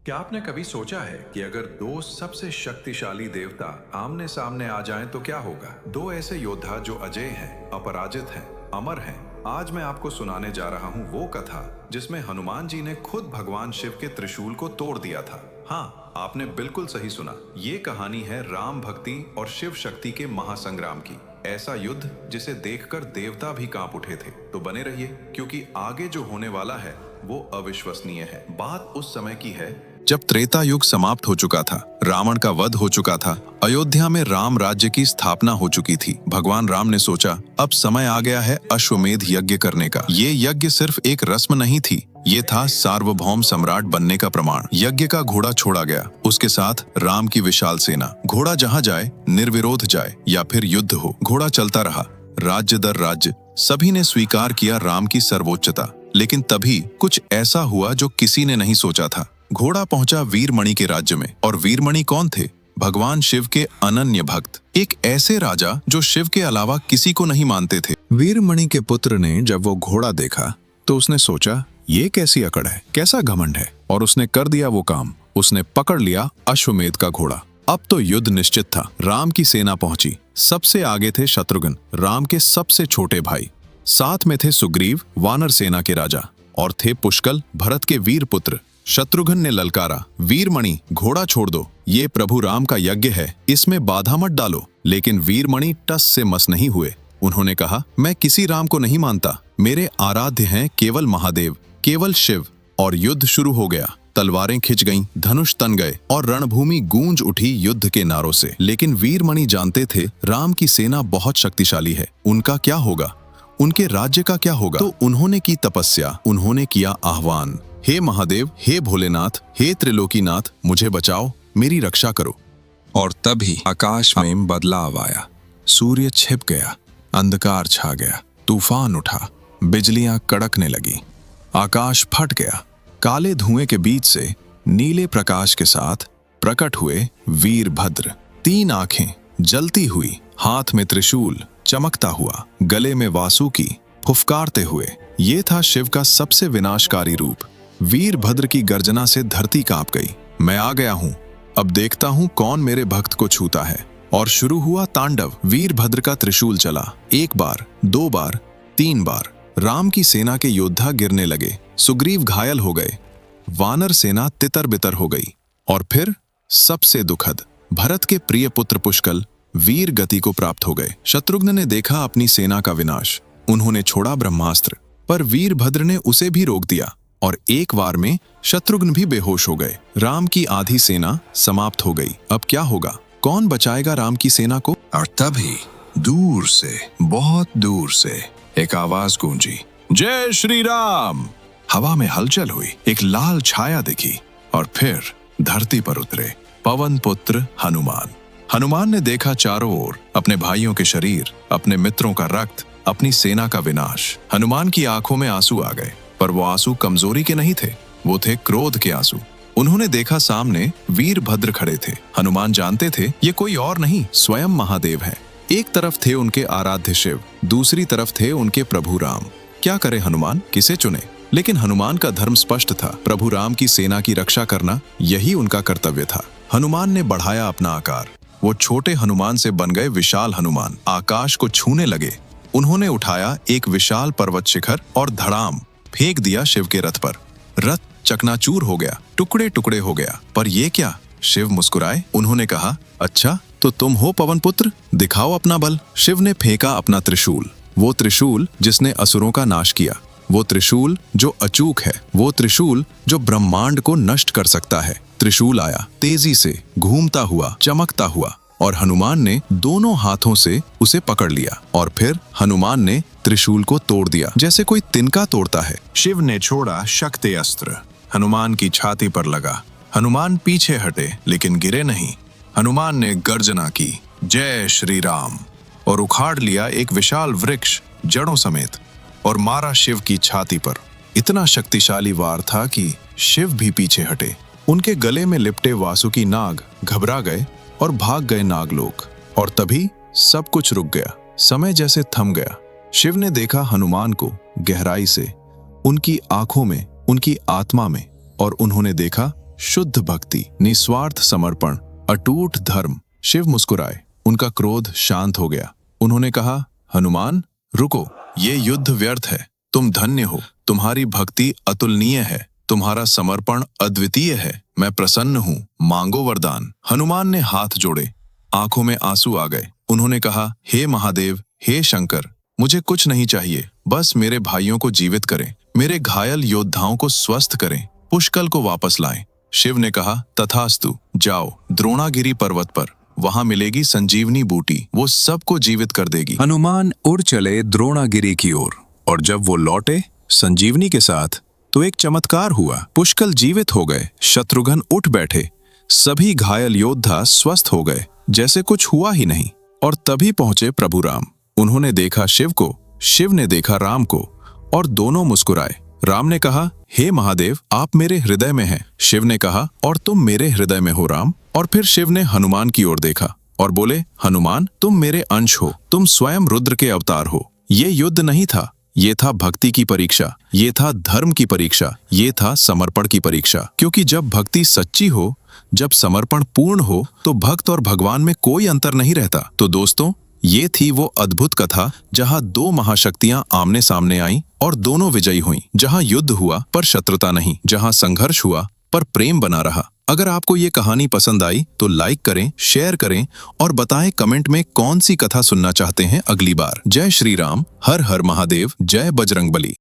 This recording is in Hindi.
क्या आपने कभी सोचा है कि अगर दो सबसे शक्तिशाली देवता आमने सामने आ जाएं तो क्या होगा? दो ऐसे योद्धा जो अजय हैं, अपराजित हैं, अमर हैं। आज मैं आपको सुनाने जा रहा हूं वो कथा जिसमें हनुमान जी ने खुद भगवान शिव के त्रिशूल को तोड़ दिया था। हाँ, आपने बिल्कुल सही सुना। ये कहानी है राम भक्ति और शिव शक्ति के महासंग्राम की। ऐसा युद्ध जिसे देखकर देवता भी कांप उठे थे। तो बने रहिए, क्योंकि आगे जो होने वाला है वो अविश्वसनीय है। बात उस समय की है जब त्रेता युग समाप्त हो चुका था, रावण का वध हो चुका था, अयोध्या में राम राज्य की स्थापना हो चुकी थी। भगवान राम ने सोचा, अब समय आ गया है अश्वमेध यज्ञ करने का। ये यज्ञ सिर्फ एक रस्म नहीं थी, ये था सार्वभौम सम्राट बनने का प्रमाण। यज्ञ का घोड़ा छोड़ा गया, उसके साथ राम की विशाल सेना। घोड़ा जहाँ जाए निर्विरोध जाए या फिर युद्ध हो, घोड़ा चलता रहा। राज्य दर राज्य सभी ने स्वीकार किया राम की सर्वोच्चता। लेकिन तभी कुछ ऐसा हुआ जो किसी ने नहीं सोचा था। घोड़ा पहुंचा वीरमणि के राज्य में। और वीरमणि कौन थे? भगवान शिव के अनन्य भक्त, एक ऐसे राजा जो शिव के अलावा किसी को नहीं मानते थे। वीरमणि के पुत्र ने जब वो घोड़ा देखा तो उसने सोचा, ये कैसी अकड़ है, कैसा घमंड है, और उसने कर दिया वो काम। उसने पकड़ लिया अश्वमेध का घोड़ा। अब तो युद्ध निश्चित था। राम की सेना पहुंची। सबसे आगे थे शत्रुघ्न, राम के सबसे छोटे भाई। साथ में थे सुग्रीव, वानर सेना के राजा, और थे पुष्कल, भरत के वीर पुत्र। शत्रुघ्न ने ललकारा, वीरमणि घोड़ा छोड़ दो, ये प्रभु राम का यज्ञ है, इसमें बाधा मत डालो। लेकिन वीरमणि टस से मस नहीं हुए। उन्होंने कहा, मैं किसी राम को नहीं मानता, मेरे आराध्य हैं केवल महादेव, केवल शिव। और युद्ध शुरू हो गया। तलवारें खिंच गईं, धनुष तन गए और रणभूमि गूंज उठी युद्ध के नारों से। लेकिन वीरमणि जानते थे राम की सेना बहुत शक्तिशाली है। उनका क्या होगा, उनके राज्य का क्या होगा? तो उन्होंने की तपस्या, उन्होंने किया आह्वान, हे महादेव, हे भोलेनाथ, हे त्रिलोकीनाथ, मुझे बचाओ, मेरी रक्षा करो। और तभी आकाश में बदलाव आया। सूर्य छिप गया, अंधकार छा गया, तूफान उठा, बिजलियां कड़कने लगी, आकाश फट गया। काले धुएं के बीच से नीले प्रकाश के साथ प्रकट हुए वीरभद्र। 3 आंखें जलती हुई, हाथ में त्रिशूल चमकता हुआ, गले में वासुकी फुफकारते हुए। ये था शिव का सबसे विनाशकारी रूप। वीरभद्र की गर्जना से धरती कांप गई। मैं आ गया हूं, अब देखता हूं कौन मेरे भक्त को छूता है। और शुरू हुआ तांडव। वीरभद्र का त्रिशूल चला। 1 बार, 2 बार, 3 बार। राम की सेना के योद्धा गिरने लगे। सुग्रीव घायल हो गए, वानर सेना तितर बितर हो गई। और फिर सबसे दुखद, भरत के प्रिय पुत्र पुष्कल वीर गति को प्राप्त हो गए। शत्रुघ्न ने देखा अपनी सेना का विनाश। उन्होंने छोड़ा ब्रह्मास्त्र, पर वीरभद्र ने उसे भी रोक दिया और एक बार में शत्रुघ्न भी बेहोश हो गए। राम की आधी सेना समाप्त हो गई। अब क्या होगा? कौन बचाएगा राम की सेना को? और तभी दूर से, बहुत दूर से एक आवाज गूंजी, जय श्री राम। हवा में हलचल हुई, एक लाल छाया दिखी और फिर धरती पर उतरे पवन पुत्र हनुमान। हनुमान ने देखा चारों ओर अपने भाइयों के शरीर, अपने मित्रों का रक्त, अपनी सेना का विनाश। हनुमान की आंखों में आंसू आ गए, पर वो आंसू कमजोरी के नहीं थे, वो थे क्रोध के आंसू। उन्होंने देखा सामने वीरभद्र खड़े थे। हनुमान जानते थे ये कोई और नहीं, स्वयं महादेव है। एक तरफ थे उनके आराध्य शिव, दूसरी तरफ थे उनके प्रभु राम। क्या करे हनुमान, किसे चुने? लेकिन हनुमान का धर्म स्पष्ट था, प्रभु राम की सेना की रक्षा करना, यही उनका कर्तव्य था। हनुमान ने बढ़ाया अपना आकार। वो छोटे हनुमान से बन गए विशाल हनुमान। आकाश को छूने लगे। उन्होंने उठाया एक विशाल पर्वत शिखर और धड़ाम फेंक दिया शिव के रथ पर। रथ चकनाचूर हो गया, टुकड़े टुकड़े हो गया। पर ये क्या? शिव मुस्कुराए। उन्होंने कहा, अच्छा तो तुम हो पवन पुत्र, दिखाओ अपना बल। शिव ने फेंका अपना त्रिशूल, वो त्रिशूल जिसने असुरों का नाश किया, वो त्रिशूल जो अचूक है, वो त्रिशूल जो ब्रह्मांड को नष्ट कर सकता है। त्रिशूल आया, तेजी से घूमता हुआ, चमकता हुआ, और हनुमान ने दोनों हाथों से उसे पकड़ लिया। और फिर हनुमान ने त्रिशूल को तोड़ दिया, जैसे कोई तिनका तोड़ता है। शिव ने छोड़ा शक्ति अस्त्र, हनुमान की छाती पर लगा। हनुमान पीछे हटे, लेकिन गिरे नहीं। हनुमान ने गर्जना की, जय श्री राम, और उखाड़ लिया एक विशाल वृक्ष जड़ों समेत और मारा शिव की छाती पर। इतना शक्तिशाली वार था कि शिव भी पीछे हटे। उनके गले में लिपटे वासुकी नाग घबरा गए और भाग गए नागलोक। और तभी सब कुछ रुक गया, समय जैसे थम गया। शिव ने देखा हनुमान को गहराई से, उनकी आंखों में, उनकी आत्मा में, और उन्होंने देखा शुद्ध भक्ति, निस्वार्थ समर्पण, अटूट धर्म। शिव मुस्कुराए, उनका क्रोध शांत हो गया। उन्होंने कहा, हनुमान रुको, ये युद्ध व्यर्थ है। तुम धन्य हो, तुम्हारी भक्ति अतुलनीय है, तुम्हारा समर्पण अद्वितीय है। मैं प्रसन्न हूँ, मांगो वरदान। हनुमान ने हाथ जोड़े, आंखों में आंसू आ गए। उन्होंने कहा, हे महादेव, हे शंकर, मुझे कुछ नहीं चाहिए, बस मेरे भाइयों को जीवित करें, मेरे घायल योद्धाओं को स्वस्थ करें, पुष्कल को वापस लाएं। शिव ने कहा, तथास्तु, जाओ द्रोणागिरी पर्वत पर, वहां मिलेगी संजीवनी बूटी, वो सबको जीवित कर देगी। हनुमान उड़ चले द्रोणागिरी की ओर, और जब वो लौटे संजीवनी के साथ, तो एक चमत्कार हुआ। पुष्कल जीवित हो गए, शत्रुघ्न उठ बैठे, सभी घायल योद्धा स्वस्थ हो गए, जैसे कुछ हुआ ही नहीं। और तभी पहुंचे प्रभु राम। उन्होंने देखा शिव को, शिव ने देखा राम को, और दोनों मुस्कुराए। राम ने कहा, हे महादेव, आप मेरे हृदय में हैं। शिव ने कहा, और तुम मेरे हृदय में हो राम। और फिर शिव ने हनुमान की ओर देखा और बोले, हनुमान, तुम मेरे अंश हो, तुम स्वयं रुद्र के अवतार हो। ये युद्ध नहीं था, ये था भक्ति की परीक्षा, ये था धर्म की परीक्षा, ये था समर्पण की परीक्षा। क्योंकि जब भक्ति सच्ची हो, जब समर्पण पूर्ण हो, तो भक्त और भगवान में कोई अंतर नहीं रहता। तो दोस्तों, ये थी वो अद्भुत कथा जहां दो महाशक्तियां आमने सामने आईं और दोनों विजयी हुईं, जहां युद्ध हुआ पर शत्रुता नहीं, जहां संघर्ष हुआ पर प्रेम बना रहा। अगर आपको ये कहानी पसंद आई तो लाइक करें, शेयर करें और बताएं कमेंट में कौन सी कथा सुनना चाहते हैं अगली बार। जय श्री राम, हर हर महादेव, जय बजरंगबली।